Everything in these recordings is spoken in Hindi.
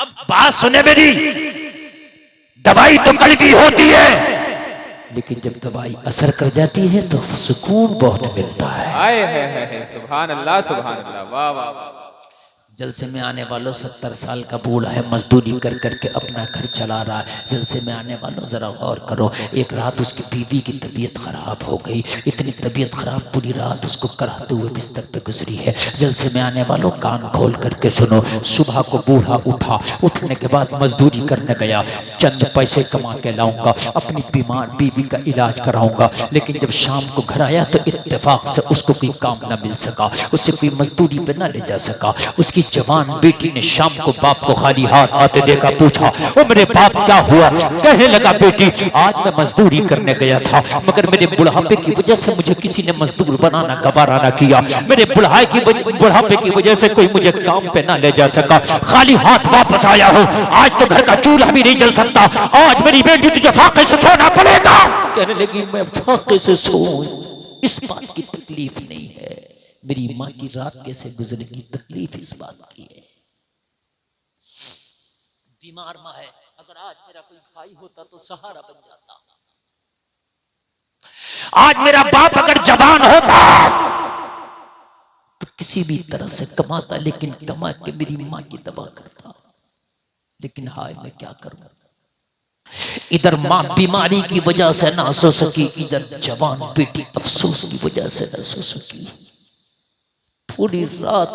अब बात सुने मेरी, दवाई तो कड़वी होती है, लेकिन जब दवाई असर कर जाती है तो सुकून बहुत मिलता है। आए सुभान अल्लाह, वाह वाह। जलसे में आने वालों 70 साल का बूढ़ा है, मजदूरी कर करके अपना घर चला रहा है। जलसे में आने वालों जरा गौर करो, एक रात उसकी बीवी की तबीयत खराब हो गई, इतनी तबीयत खराब पूरी रात उसको कराते हुए बिस्तर पे गुजरी है। जलसे में आने वालों कान खोल करके सुनो, सुबह को बूढ़ा उठा, उठने के बाद मजदूरी करने गया, चंद पैसे कमा के लाऊंगा, अपनी बीमार बीवी का इलाज कराऊंगा। लेकिन जब शाम को घर आया तो इत्तेफाक से उसको कोई काम ना मिल सका, उससे कोई मजदूरी पे ना ले जा सका। उसकी जवान बेटी ने शाम को बाप को खाली हाथ आते देखा, पूछा ओ मेरे बाप क्या हुआ? कहने लगा बेटी आज मैं मजदूरी करने गया था, मगर मेरे बुढ़ापे की वजह से मुझे किसी ने मजदूर बनाना गवारा ना किया, मेरे बुढ़ापे की वजह से कोई मुझे काम पे ना ले जा सका, खाली हाथ वापस आया हूँ। आज तो घर का चूल्हा भी नहीं जल सकता, आज मेरी बेटी तुझे फाके से सोना पड़ेगा। कहने लगी मैं फाके से सोऊं इस बात की तकलीफ नहीं है, मेरी माँ की रात कैसे गुजरेगी तकलीफ इस बात की है। बीमार माँ है, अगर आज मेरा कोई भाई होता तो सहारा बन जाता, आज मेरा बाप अगर जवान होता तो किसी भी तरह से कमाता, लेकिन कमा के मेरी माँ की दवा करता। लेकिन हाय मैं क्या करूं, इधर माँ बीमारी की वजह से ना सो सकी, इधर जवान बेटी अफसोस की वजह से ना सो सकी। पूरी रात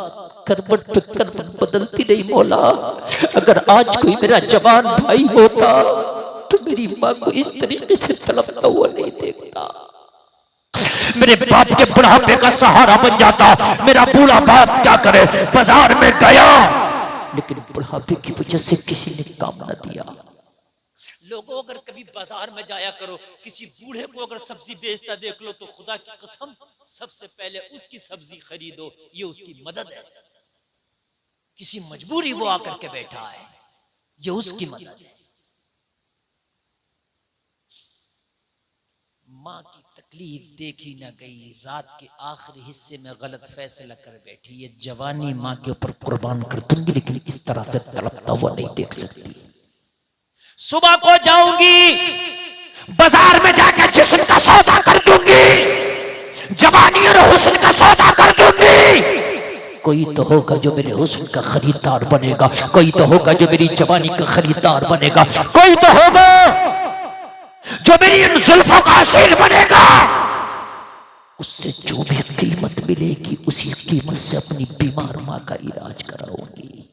करवट पे करवट बदलती रही, मौला अगर आज कोई मेरा जवान भाई होता तो मेरी माँ को इस तरीके से तड़पता हुआ नहीं देखता, मेरे बाप के बुढ़ापे का सहारा बन जाता। मेरा बूढ़ा बाप क्या करे, बाजार में गया लेकिन बुढ़ापे की वजह से किसी ने काम न दिया। लोगों अगर कभी बाजार में जाया करो, किसी बूढ़े को अगर सब्जी बेचता देख लो तो खुदा की कसम सबसे पहले उसकी सब्जी खरीदो, ये उसकी मदद है। किसी मजबूरी वो आकर के बैठा है, ये उसकी मदद है। माँ की तकलीफ देखी न गई, रात के आखिरी हिस्से में गलत फैसला कर बैठी, ये जवानी माँ के ऊपर कुर्बान कर दूंगी लेकिन इस तरह से तड़पता हुआ नहीं देख सकती। सुबह को जाऊंगी बाजार में जाकर जिस्म का सौदा कर दूंगी, जवानी और हुस्न का सौदा कर दूंगी। कोई तो होगा जो मेरे हुस्न का खरीदार बनेगा, कोई तो होगा जो मेरी जवानी का खरीदार बनेगा, कोई तो होगा जो मेरी इन जुल्फों का असील बनेगा। उससे जो भी कीमत मिलेगी उसी कीमत से अपनी बीमार माँ का इलाज कराऊंगी।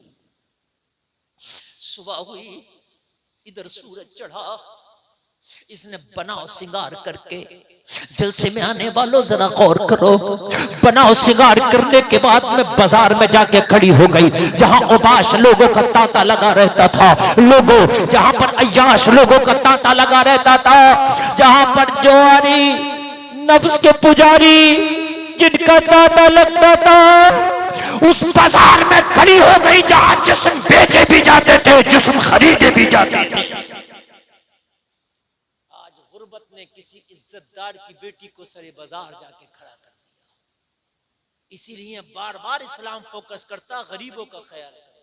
सुबह हुई, इधर सूरज चढ़ा, इसने बनाओ सिंगार करके, जलसे में आने वालों जरा गौर करो, बनाओ सिंगार करने के बाद में बाजार में जाके खड़ी हो गई, जहां उबाश लोगों का तांता लगा रहता था, लोगों जहां पर अय्याश लोगों का तांता लगा रहता था, जहां पर जोआरी नफ्स के पुजारी जिनका तांता लगता था, उस बाजार में खड़ी हो गई जहां जिस्म बेचे भी जाते थे, जिस्म खरीदे भी जाते थे। आज गुर्बत ने किसी इज्जतदार की बेटी को सरे बाजार जाके खड़ा कर दिया। इसीलिए बार बार इस्लाम फोकस करता गरीबों का ख्याल करो,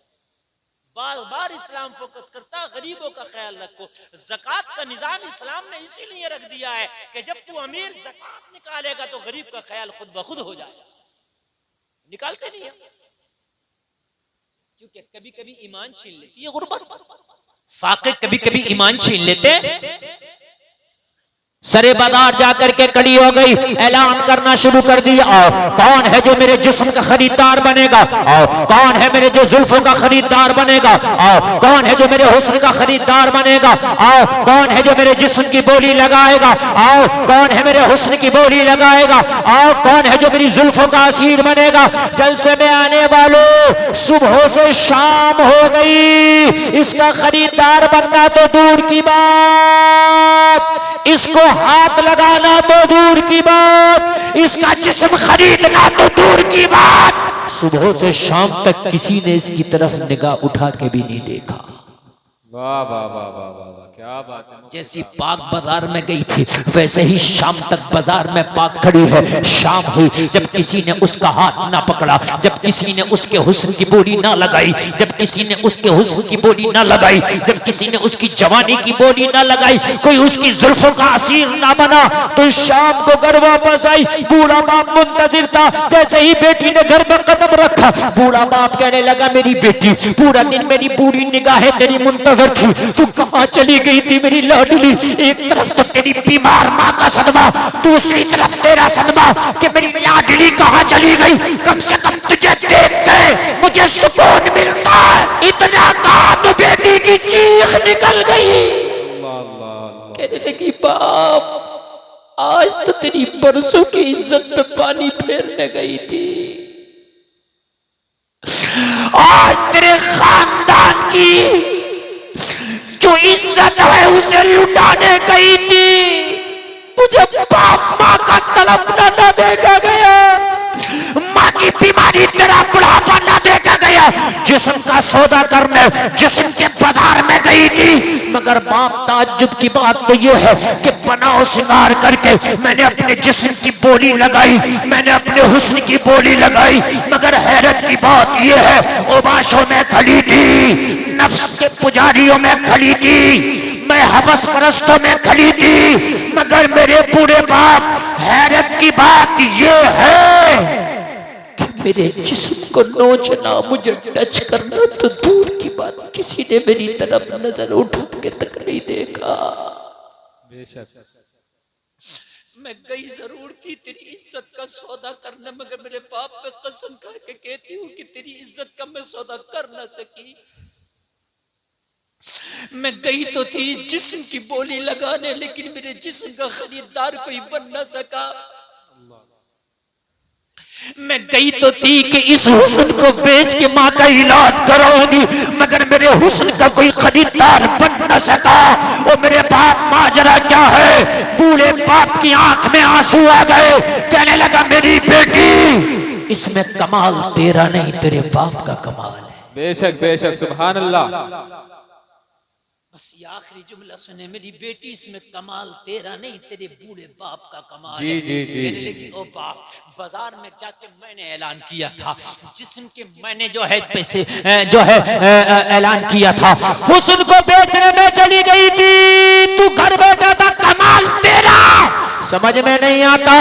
बार बार इस्लाम फोकस करता गरीबों का ख्याल रखो। ज़कात का निजाम इस्लाम ने इसीलिए रख दिया है कि जब तू अमीर ज़कात निकालेगा तो गरीब का ख्याल खुद ब खुद हो जाएगा। निकालते नहीं है क्योंकि कभी कभी ईमान छीन लेती है गुर्बत, फाकिर कभी कभी ईमान छीन लेते। सरे बाजार जाकर के खड़ी हो गई, ऐलान करना शुरू कर दिया, आओ कौन है जो मेरे जिस्म का खरीदार बनेगा, आओ कौन है मेरे जो जुल्फों का खरीदार बनेगा, आओ कौन है जो मेरे हुस्न का खरीदार बनेगा, आओ कौन है जो मेरे जिस्म की बोली लगाएगा, आओ कौन है मेरे हुस्न की बोली लगाएगा, आओ कौन है जो मेरी जुल्फों का असीर बनेगा। जलसे में आने वालों सुबह से शाम हो गई, इसका खरीदार बनना तो दूर की बात, इसको हाथ लगाना तो दूर की बात, इसका जिस्म खरीदना तो दूर की बात। सुबह से शाम तक किसी ने इसकी तरफ निगाह उठा के भी नहीं देखा। वाह वाह वाह वाह वाह वाह, क्या बात है। जैसी पाक बाजार में गई थी वैसे ही शाम तक बाजार में पाक खड़ी है। शाम हुई जब किसी ने उसका हाथ ना पकड़ा, जब किसी ने उसके हुस्न की बोली ना लगाई, जब किसी ने उसके हुस्न की बोली ना लगाई, जब किसी ने उसकी जवानी की बोली ना लगाई, कोई उसकी जुल्फों का असीर ना बना, तो शाम को घर वापस आई। बूढ़ा बाप मुंतजिर था। जैसे ही बेटी ने घर में कदम रखा, बूढ़ा बाप कहने लगा मेरी बेटी, पूरा दिन मेरी बूढ़ी निगाहें तेरी मुंतजिर थी, तू कहां चली गई थी मेरी लाडली। एक तरफ तो तेरी बीमार माँ का सदमा, दूसरी तरफ तेरा सदमा कि मेरी लाडली कहां चली गई। कम से कम तुझे देख के मुझे सुकून मिलता है। इतना कहा तो बेटी की चीख निकल गई। कहने लगी बाप आज तो तेरी बरसों की इज्जत पे पानी फेरने गई थी, आज तेरे खानदान की जो इज्जत है उसे लुटाने गई थी। मुझे बाप माँ का तड़पना न देखा गया, माँ की बीमारी तेरा बुढ़ापा न देखा गया। जिस्म का सौदा करने जिस्म के बाजार में गई थी, मगर बाप ताज्जुब की बात तो ये है कि बनाओ सिंगार करके मैंने अपने जिस्म की बोली लगाई, मैंने अपने हुस्न की बोली लगाई। मगर हैरत की बात ये है ओबाशों में खड़ी थी, नफ्स के पुजारियों में खड़ी थी, मैं हवस परस्तों में खड़ी थी। मगर मेरे बूढ़े बाप हैरत की बात ये है कि मेरे जिस्म को नोचना, मुझे टच करना तो दूर की बात, किसी ने मेरी तरफ नजर उठा के तक नहीं देखा। बेशक मैं गई जरूर थी तेरी इज्जत का सौदा करने, मगर मेरे बाप पे कसम खा के कहती हूँ कि तेरी इज्जत का मैं सौदा कर ना सकी। मैं गई तो थी जिस्म की बोली लगाने, लेकिन मेरे जिस्म का खरीदार कोई बन ना सका। मैं गई तो थी कि इस हुस्न को बेच के माँ का इलाज कराऊंगी, मगर मेरे हुस्न का कोई खरीदार बन न सका। और मेरे बाप माजरा क्या है, बूढ़े बाप की आंख में आंसू आ गए। कहने लगा मेरी बेटी इसमें कमाल तेरा नहीं तेरे बाप का कमाल है। बेशक बेशक सुभान अल्लाह। बस ये आखिरी जुमला सुने, मेरी बेटी इसमें कमाल तेरा नहीं तेरे बूढ़े बाप का कमाल जी, है। जी, जी, कहने जी। लगी ओ बाप बाजार में जाके मैंने ऐलान किया था, जिस्म के मैंने जो है पैसे जो है ऐलान किया था, हुस्न को बेचने में चली गई थी, तू घर बैठा था, कमाल तेरा समझ में नहीं आता।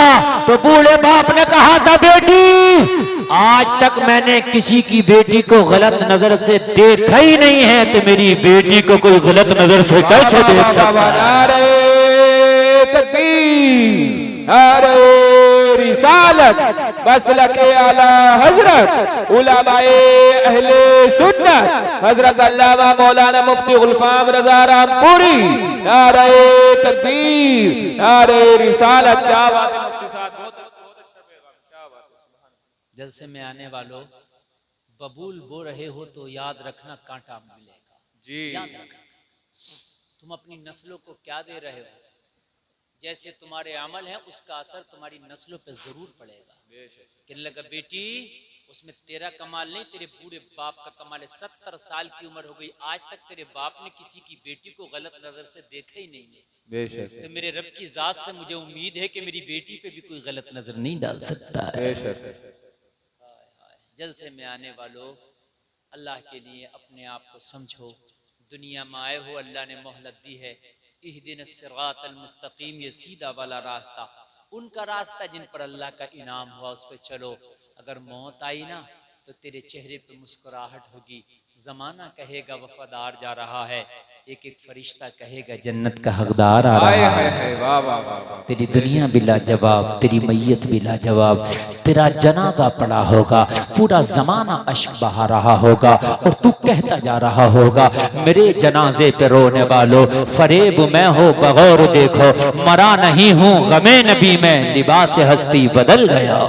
तो बूढ़े बाप ने कहा था बेटी आज तक मैंने किसी की बेटी को गलत नजर से देखा ही नहीं है, तो मेरी बेटी को कोई गलत नजर से कैसे देख सकता है। नारे तकबीर, नारे रिसालत, मसलके आला हजरत उलमाए अहले सुन्नत हजरत अल्लामा मौलाना मुफ्ती गुलफाम रजा रामपुरी। नारे तकबीर, नारे रिसालत। क्या बात है मुफ्ती साहब, बहुत अच्छा पैगाम, क्या बात है। जलसे में आने वालों बबूल बो रहे हो तो याद रखना कांटा मिलेगा जी। याद रखना तुम अपनी नस्लों को क्या दे रहे हो, जैसे तुम्हारे अमल हैं उसका असर तुम्हारी नस्लों पे जरूर पड़ेगा। कहने लगा बेटी उसमें तेरा कमाल नहीं तेरे बूढ़े बाप का कमाल है। 70 साल की उम्र हो गई, आज तक तेरे बाप ने किसी की बेटी को गलत नजर से देखा ही नहीं है। बेशक तो मेरे रब की जात से मुझे उम्मीद है कि मेरी बेटी पे भी कोई गलत नजर नहीं डाल सकता है। बेशक। जलसे में आने वालों अल्लाह के लिए अपने आप को समझो, दुनिया में आए हो अल्लाह ने मोहलत दी है। इहदिन सिरातल मुस्तकीम, ये सीधा वाला रास्ता, उनका रास्ता जिन पर अल्लाह का इनाम हुआ उस पर चलो। अगर मौत आई ना तो तेरे चेहरे पे मुस्कुराहट होगी, जमाना कहेगा वफादार जा रहा है, एक एक फरिश्ता कहेगा जन्नत का हकदार आ रहा है। वाह वाह वाह। तेरी दुनिया भी लाजवाब, तेरी मैयत भी लाजवाब, तेरा जनाजा पड़ा होगा, पूरा जमाना अश्क बहा रहा होगा और तू कहता जा रहा होगा मेरे जनाजे पे रोने वालों फरेब मैं हो बगौर देखो, मरा नहीं हूँ गमे नबी में, लिबास हस्ती बदल गया।